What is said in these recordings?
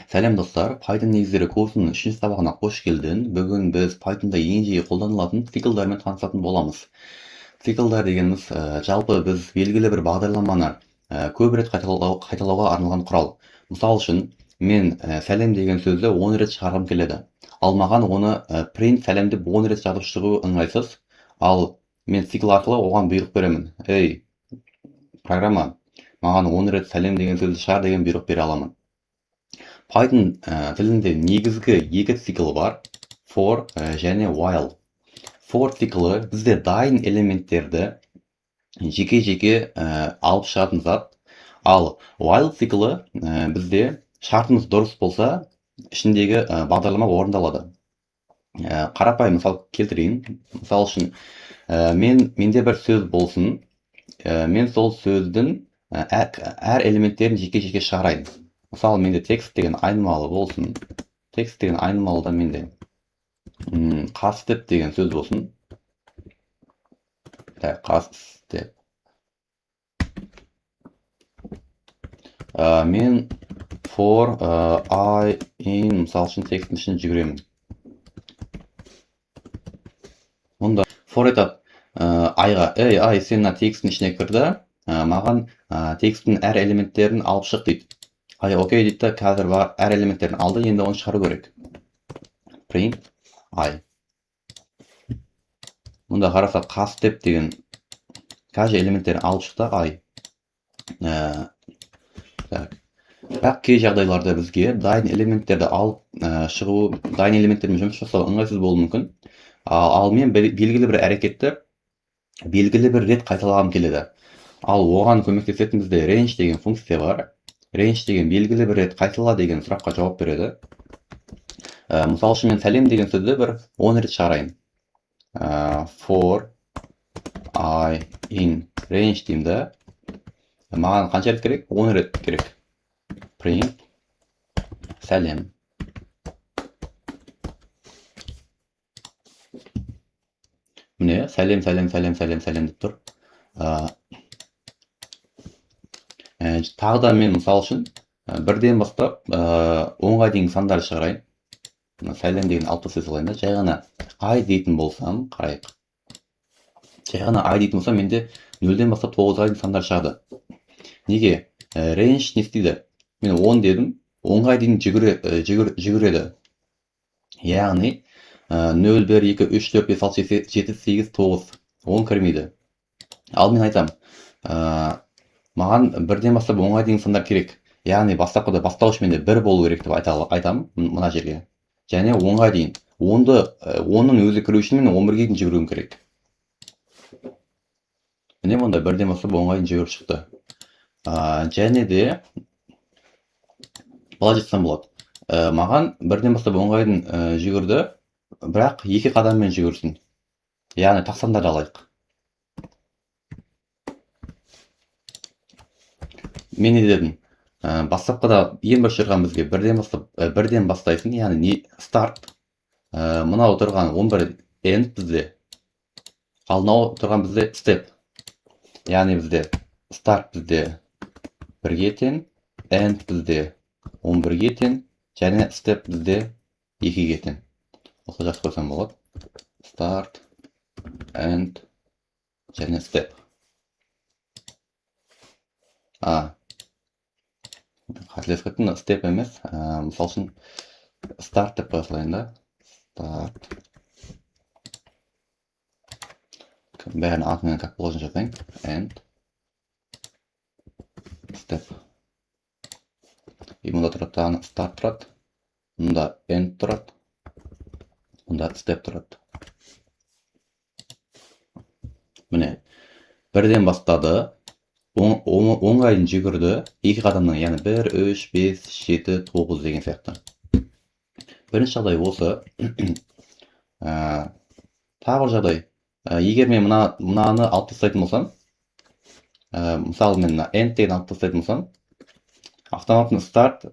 Сәлем достар, Python негіздері курсының 3-ші сабағына қош келдің. Бүгін біз Pythonда ең жиі қолданылатын циклдармен танысатын боламыз. Циклдар дегеніміз жалпы біз белгілі бір бағдарламаны көп рет қайталауға арналған құрал. Мысал үшін, мен сәлем деген сөзді 10 рет шығарғым келеді. Ал маған оны print сәлем деп 10 рет жазып шығу ыңғайсыз. Ал мен цикл арқылы оған бұйрық беремін. Ей, программа, маған 10 рет сәлем деген сөзді шығар деген бұйрық бере аламын. Python тілінде негізгі екі цикл бар, for және while. For циклі бізде дайын элементтерді жеке-жеке алып шығатын зат, ал while циклі бізде шартымыз дұрыс болса, ішіндегі бағдарлама орындалады. Қарапайым мысал келтірейін. Мысал үшін, менде бір сөз болсын, мен сол сөздің әр элементтерін жеке-жеке шығарайын. Мысалы, менде текст деген айнымалы болсын. Текст деген айнымалыда менде qastep деген сөз болсын. Qastep. Мен for I in мысал үшін тексттің ішін жүгіремін. Мұнда for айтады айға, ай сен мына тексттің ішіне кірді, маған тексттің әр элементтерін алып шық дейді. Ай, окей дейді, қазір бар әр элементтерін алды, енді оны шығару керек. Print I. Мұнда қараса qastep деген каждый элементтерін алып шықты I. Бірақ кей жағдайларда бізге дайын элементтерді алып шығу, дайын элементтермен жұмыс жасау ыңғайсыз болуы мүмкін. Ал мен белгілі бір әрекетті белгілі бір рет қайталағым келеді. Ал оған көмектесетін бізде range деген функция бар. Range деген белгілі бір рет қайтала деген сұраққа жауап береді. Мысал үшін, мен сәлем деген сөзді бір 10 рет шығарайын. For I in range деймді. Маған қанша рет керек? 10 рет керек. Print сәлем. Міне, сәлем деп тұр. Тағы да мен мысал үшін бірден бастап 10-ға дейін сандар шығарайын. Сәлем деген алты сөз алайын да, жай ғана I дейтін болсам, қарайық. Жай ғана I дейтін болсам, менде 0-ден бастап 9-ға дейін сандар шығады. Неге? Range не істейді? Мен 10 дедім, 10-ға дейін жүгіреді. Яғни 0, 1, 2, 3, 4, 5, 6, 7, 8, 9, 10 кірмейді. Ал мен айтам, маған бірден бастап 10-ға дейін сандар керек. Яғни бастапқыда бастауыш менде 1 болу керек деп айтам мына жерге. Және 10-ға дейін. 10-ның өзі кіру үшін мен 11-ге дейін жүгіруім керек. Міне мұнда бірден бастап 10-ға дейін жүгіріп шықты. Және де былай жетсем болады. Маған бірден бастап 10-ға дейін жүгірді, бірақ 2 қадаммен жүгірсін. Яғни тақсандарды алайық. Мен не дедім? Бастапқыда ең бір шығарған бізге бірден бастайсың, яғни start. Мынау тұрған 11 end бізде. Ал мынау тұрған бізде step. Яғни бізде start бізде 1-ге тең, end бізде 11-ге тең, және step бізде 2-ге тең. Осы жақсы көрсем болады. Start, end, және step. Қателесіп кеттім, step емес. Мысал үшін start деп қоя салайын да. Start. Бәрін атымен как положено жазайын. End. Step. И мұнда тұрады, start тұрады. Мұнда end тұрады. Мұнда step тұрады. Міне, бірден бастады. 10-ға дейін жүгірді, 2 қадамнан, яғни 1, 3, 5, 7, 9 деген сияқты. Бірінші жағдай осы. Тағы бір жағдай. Егер мен мынаны алып тастайтын болсам, мысалы мен end деген алып тастайтын болсам, автоматты start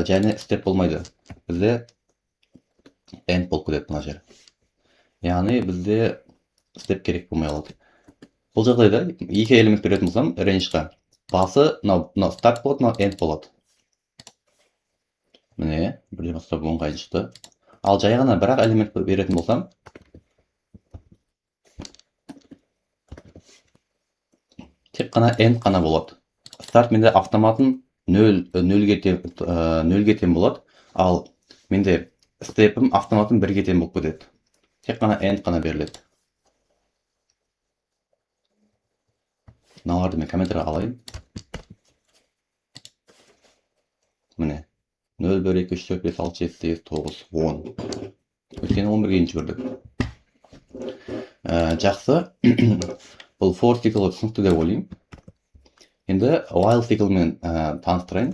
және step болмайды. Бізде end болып кетеді мына жер. Яғни бізде step керек болмай қалады. Бұл жағдайда 2 элемент беретін болсам, range-ға басы мынау start болады, мынау end болады. Міне, бірден бастап оңғайын шықты. Ал жай ғана бірақ элемент беретін болсам, тек қана end қана болады. Start менде автоматын 0-ге тең болады, ал менде степім автоматын 1-ге тең болып кетеді. Тек қана end қана беріледі. Мыналарды мен комментарға алайын. Міне 0, 1, 2, 3, 4, 5, 6, 7, 8, 9, 10. Өйткені 11-ге дейін жүгірдік. Жақсы. Бұл for cycle түсінікті деп ойлаймын. Енді while cycleмен таныстырайын.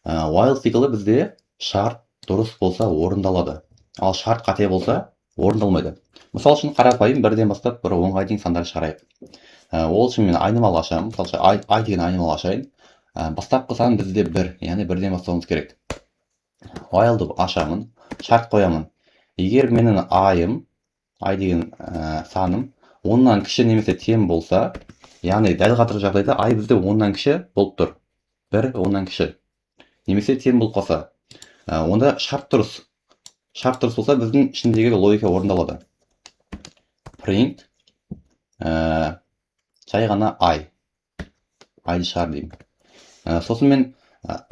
While cycle бізде шарт дұрыс болса орындалады. Ал шарт қате болса орындалмайды. Мысал үшін қарапайым бірден бастап бір оңға дейін сандар шығарайық. Ол үшін мен айнымалы ашамын. Мысалы I деген айнымалы ашайын. Бастапқы сан бізде 1, яғни бірден бастауымыз керек. While'ды ашамын, шарт қоямын. Егер менің I деген саным 10-нан кіші немесе тең болса, яғни дәл қазіргі жағдайда I бізде 10-нан кіші болып тұр. 1 10-нан кіші. Немесе тең болып қалса, онда шарт дұрыс. Шарт дұрыс болса, біздің ішіндегі логика орындалады. Print жай ғана I-ді шығар деймін. Сосын мен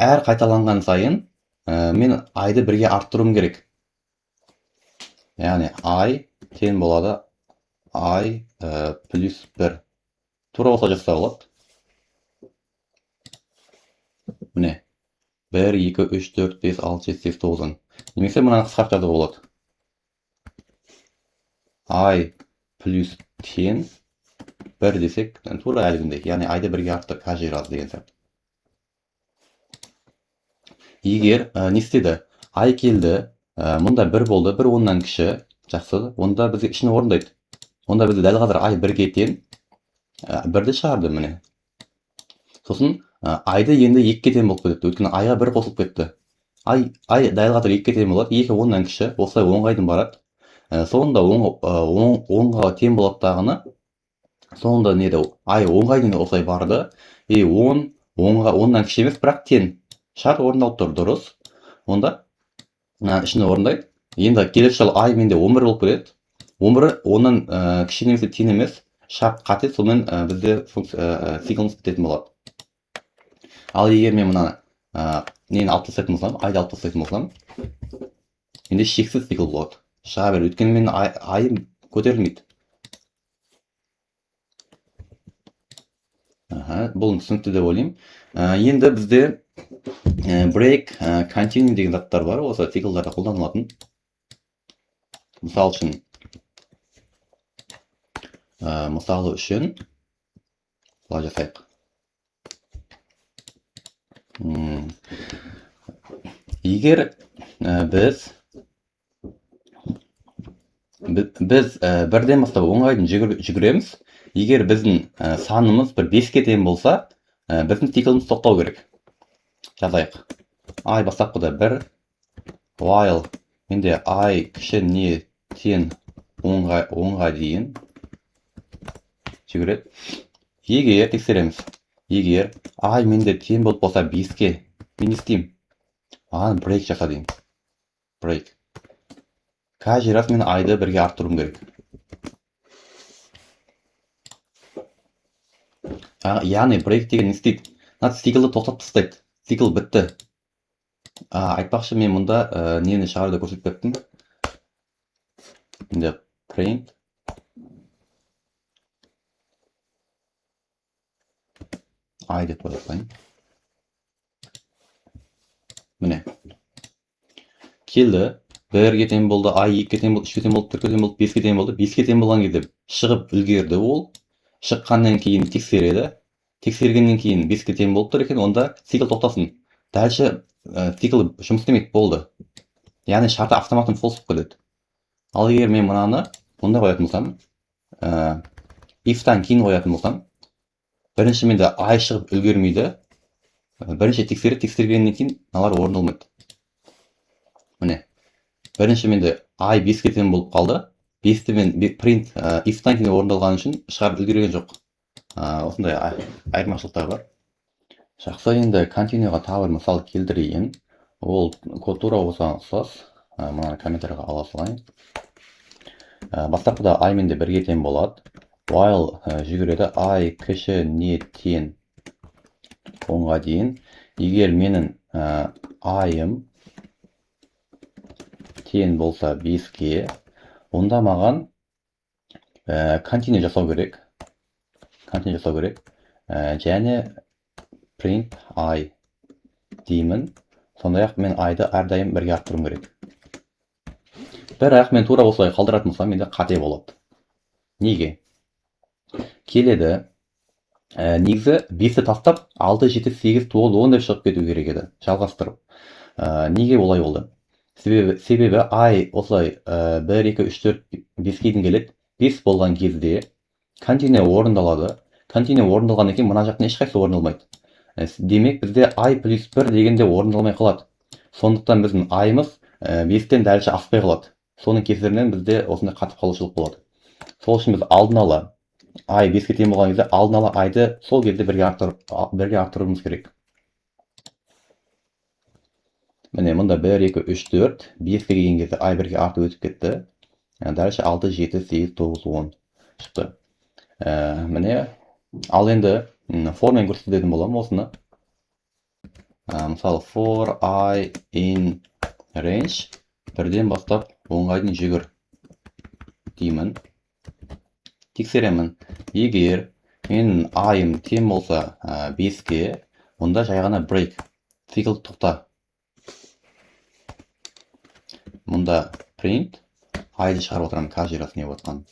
әр қайталанған сайын мен I-ды 1-ге арттыруым керек. Яғни I тең болады I плюс 1. Тура болса жазса болады. Міне 1, 2, 3, 4, 5, 6, 7, 8, 9. Немесе мұнаны қысқартып жазуға болады. I плюс 10 1 десек, тура әлгіндей. Яғни I-ды 1-ге арттырып каждый деген сияқты. Егер не істеді? I келді, мұнда 1 болды, 1 10-нан кіші, жақсы, онда бізге ішіне орындайды. Онда бізде дәл қазір I 1-ге тең 1-ді шығарды міне. Сосын I-ды енді 2-ге тең болып кетті. Өйткені I-ға 1 қосылып кетті. I дәл қазір 2-ге тең болады, 2 10-нан кіші, осылай оңғайдың барады. Соңында 10-ға тең болады дағыны. Соңында неді? I оңғайдың осылай барды. 10 10-нан кіші емес, бірақ тең. Шарт орындалып тұр, дұрыс. Онда ішіне орындайды. Енді келесі жолы I менде 11 болып кетеді. 11 10-нан кіші немесе тең емес, шарт қате, сонымен бізде циклымыз бітетін болады. Ал егер мен мына нені алып тастайтын болсам, I-ды алып тастайтын болсам, менде шексіз цикл болады. Шыға бер, өйткені мен I-ым көтерілмейді. Бұл түсінікті деп ойлаймын. Енді бізде break, continue деген заттар бар, осы циклдарда қолданылатын. Мысалы үшін былай жасайық. Егер біз бірден бастап оңғайдың жүгіреміз, егер біздің санымыз бір 5-ке тең болса, біздің циклымыз тоқтау керек. Жазайық. I бастапқыда 1, while менде I кіші не тең 10-ға дейін жүгіреді. Егер тексереміз. Егер I менде тең болып болса 5-ке, мен не істеймін? Break жаса деймін. Break. Каждый раз мен I-ды 1-ге арттыруым керек. Яғни break деген не істейді? Циклды тоқтап тастайды. Цикл бітті. Айтпақшы мен мұнда нені шығарды көрсетпеппін. Енді print I деп қойып. Міне. Келді. 1-ге тең болды, I 2-ге тең болды, 3-ге тең болды, 4-ге тең болды, 5-ге тең болды. 5-ге тең болған кезде шығып үлгерді ол. Шыққаннан кейін тексереді. Тексергеннен кейін 5-ге тең болып тұр екен, онда цикл тоқтасын. Дальше цикл жұмыс істемейді, болды. Яғни шарты автоматтан false болып кетеді. Ал егер мен мынаны мұнда қоятын болсам, if-тан кейін қоятын болсам, бірінші менде I шығып үлгермейді. Бірінші тексергеннен кейін мыналар орындалмайды. Міне. Бірінші менде I 5-ге тең болып қалды. 5-ті мен print if-тан кейін орындалған үшін шығарып үлгерген жоқ. Осындай айырмашылықтар бар. Жақсы, енді continueға тағы бір мысал келтірейін. Ол код тура осыған ұқсас. Мынаны комментарийға ала салайын. Бастапқыда I менде бірге тең болады. While жүгіреді I кіші не тең 10-ға дейін. Егер менің I-ым тең болса 5-ге, онда маған continue жасау керек. Және print I деймін. Сондай-ақ мен I-ды әрдайым бірге арттыруым керек. Бірақ мен тура осылай қалдыратын болсам, менде қате болады. Неге? Келеді, негізі 5-ті тастап 6, 7, 8, 9, 10 деп шығып кету керек еді, жалғастырып. Неге олай болды? Себебі I осылай 1, 2, 3, 4, 5-ге дейін келеді. 5 болған кезде continue орындалады. Continue орындалғаннан кейін мына жақтан ешқайсысы орындалмайды. Демек, бізде I плюс 1 дегенде орындалмай қалады. Сондықтан біздің I-мыз 5-тен дәлше аспай қалады. Соның кесірінен бізде осындай қатып қалушылық болады. Сол үшін біз алдын ала I 5-ге тең болған кезде алдын ала I-ды сол кезде бірге арттыруымыз керек. Міне, мұнда 1, 2, 3, 4, 5-ге келген кезде I бірге артып өтіп кетті. Дәлше 6, 7, 8, 9, 10 шықты. Міне, ал енді формен көрсететін боламын осыны. Мысалы, for I in range 1-ден бастап 10-ға дейін жүгір деймін. Тексеремін. Егер менің I-ым тең болса 5-ге, онда жай ғана break, цикл тоқта. Мұнда print I-ды шығарып отырамын, кажирасы не отқан.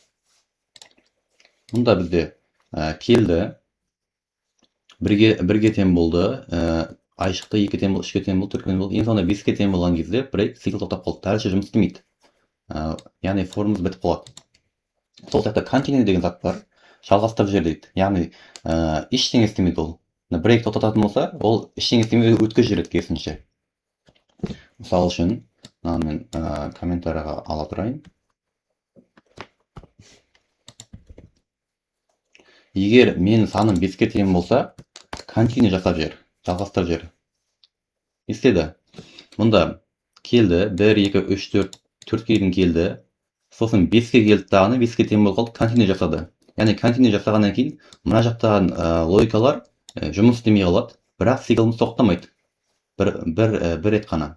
Мұнда бізде келді, бірге тең болды, I шықты, 2 тең болды, 3-ге тең болды, 4-ге тең болды. Ең соңында 5-ге тең болған кезде break, цикл тоқтап қалды. Дәлше жұмыс істемейді. Яғни формамыз бітіп қалады. Сол сияқты continue деген зат бар, жалғастырып жібер дейді. Яғни ештеңе істемейді ол. Break тоқтататын болса, ол ештеңе істемейді, өткізіп жібереді керісінше. Мысалы үшін, мен комментарийға ала тұрайын. Егер менің саным 5-ге тең болса, continue жасап жібер, жалғастырып жібер. Істеді. Мұнда келді, 1, 2, 3, 4, 4-ге дейін келді. Сосын 5-ге келді дағыны, 5-ге тең болып қалды, continue жасады. Яғни continue жасағаннан кейін, мына жақтаған логикалар жұмыс істемей қалады, бірақ циклымыз тоқтамайды. Бір рет қана.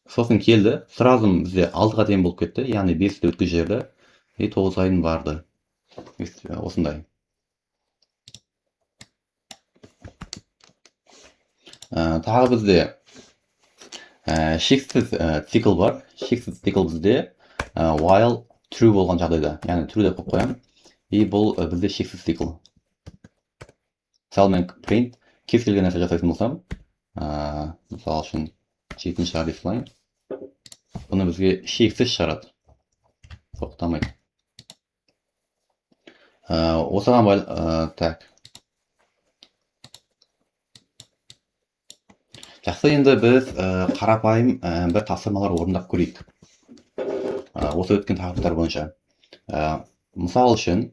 Сосын келді, сразу бізде 6-ға тең болып кетті, яғни 5-ті өткізіп жіберді, 9-ға дейін барды. Осындай. Тағы бізде шексіз цикл бар. Шексіз цикл бізде while true болған жағдайда, яғни true деп қойып қоямын. И бұл бізде шексіз цикл. Мысалы мен print кез келген нәрсе жасайтын болсам, мысалы үшін 7-ні шығар деп салайын. Бұны бізге шексіз шығарады. Тоқтамайды. Осыған так. Жақсы, енді біз қарапайым бір тапсырмалар орындап көрейік. Осы өткен тақырыптар бойынша. Мысал үшін,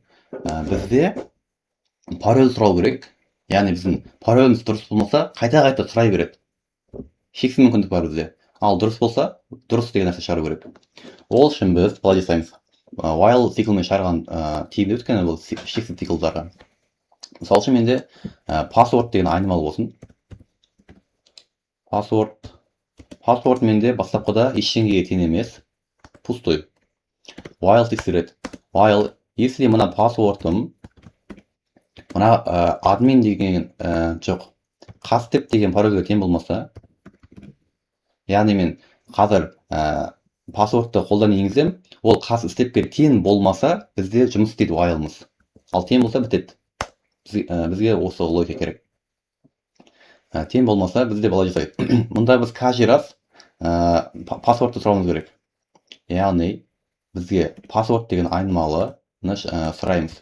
бізде пароль сұрау керек. Яғни біздің пароліміз дұрыс болмаса, қайта сұрай береді. Шексіз мүмкіндік бар бізде. Ал дұрыс болса, дұрыс деген нәрсе шығару керек. Ол үшін біз былай жасаймыз. While циклмен шығарған тиімді өткені бұл шексіз циклдарға. Мысал үшін менде password деген айнымалы болсын. Password менде бастапқыда ештеңеге тең емес, пустой. While тексереді. While, если мына password'ым мына admin деген жоқ, қастеп деген парольге тең болмаса, яғни мен қазір password'ты қолдан енгізем, ол қас істепке тең болмаса, бізде жұмыс істейді while'мыз. Ал тең болса бітеді. Бізге осы логика керек. Тең болмаса, бізде былай жасайды. Мұнда біз каждый раз password'ты сұрауымыз керек. Яғни бізге password деген айнымалыны сұраймыз.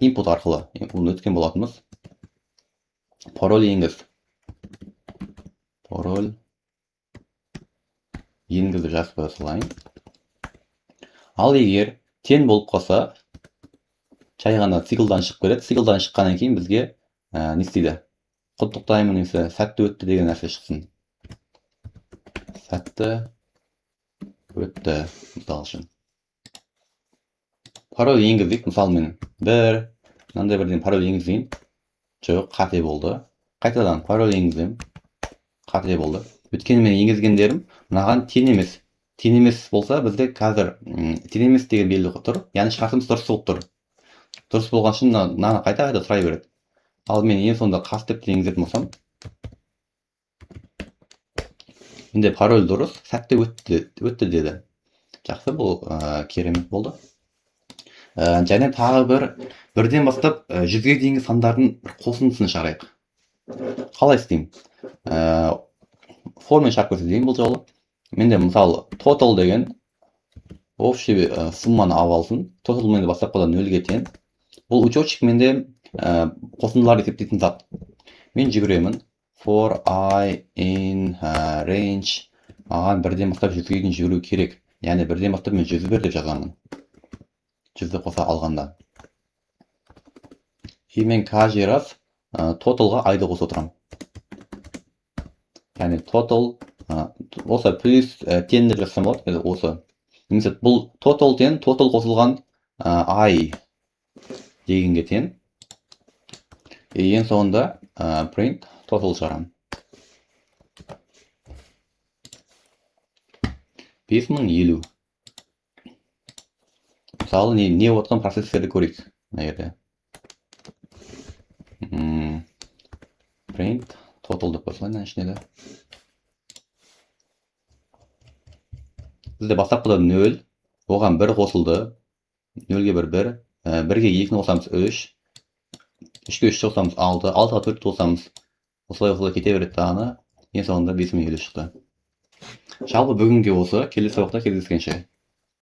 Input арқылы. Оны өткен болатынбыз. Пароль енгіз. Пароль енгізді жазып қоя салайын. Ал егер тең болып қалса, жай ғана циклдан шығып кетеді. Циклдан шыққаннан кейін бізге не істейді? құттықтаймын немесе сәтті өтті деген нәрсе шықсын. Сәтті өтті мысалы үшін. Пароль енгізейік. Мысалы мен мынандай бірден пароль енгізейін. Жоқ, қате болды. Қайтадан пароль енгізем. Қате болды. Өйткені мен енгізгендерім мынаған тең емес. Тең емес болса, бізде қазір тең емес деген белгі тұр. Яғни шартымыз дұрыс болып тұр. Дұрыс болған үшін мынаны қайта сұрай береді. Ал мен ең соңында қас деп енгізетін болсам, менде пароль дұрыс, сәтті өтті деді. Жақсы, бұл керемет болды. Және тағы бірден бастап 100-ге дейінгі сандардың бір қосындысын шығарайық. Қалай істеймін? Формен шығарып көрсетейін бұл жолы. Менде мысалы total деген общий сумманы алып алсын. Total менде бастапқыда 0-ге тең. Бұл учетчик менде қосындылар есептейтін зат. Мен жүгіремін. For I in range. Маған бірден бастап 100-ге дейін жүгіру керек. Яғни бірден бастап мен 100 бер деп жазамын. 100-ді қоса алғанда. Мен каждый раз totalға айды қосып отырамын. Яғни total осы плюс 10 деп жазсам болады. Осы. Немесе бұл total тең, total қосылған I дегенге тең. Ең соңында print total шығарамын. 5050. Мысалы, не отқан процессорды көрейік. Print total деп қосылайын ішіне. Бізде бастапқыда 0, оған 1 қосылды. 0-ге 1, 1-ге 2-ні қосамыз 3, 3-ге 3 қосамыз 6, 6-ға 4 қосамыз. Осылай кете береді тағаны. Ең соңында 5050 шықты. Жалпы бүгінге осы. Келесі уақытта кездескенше.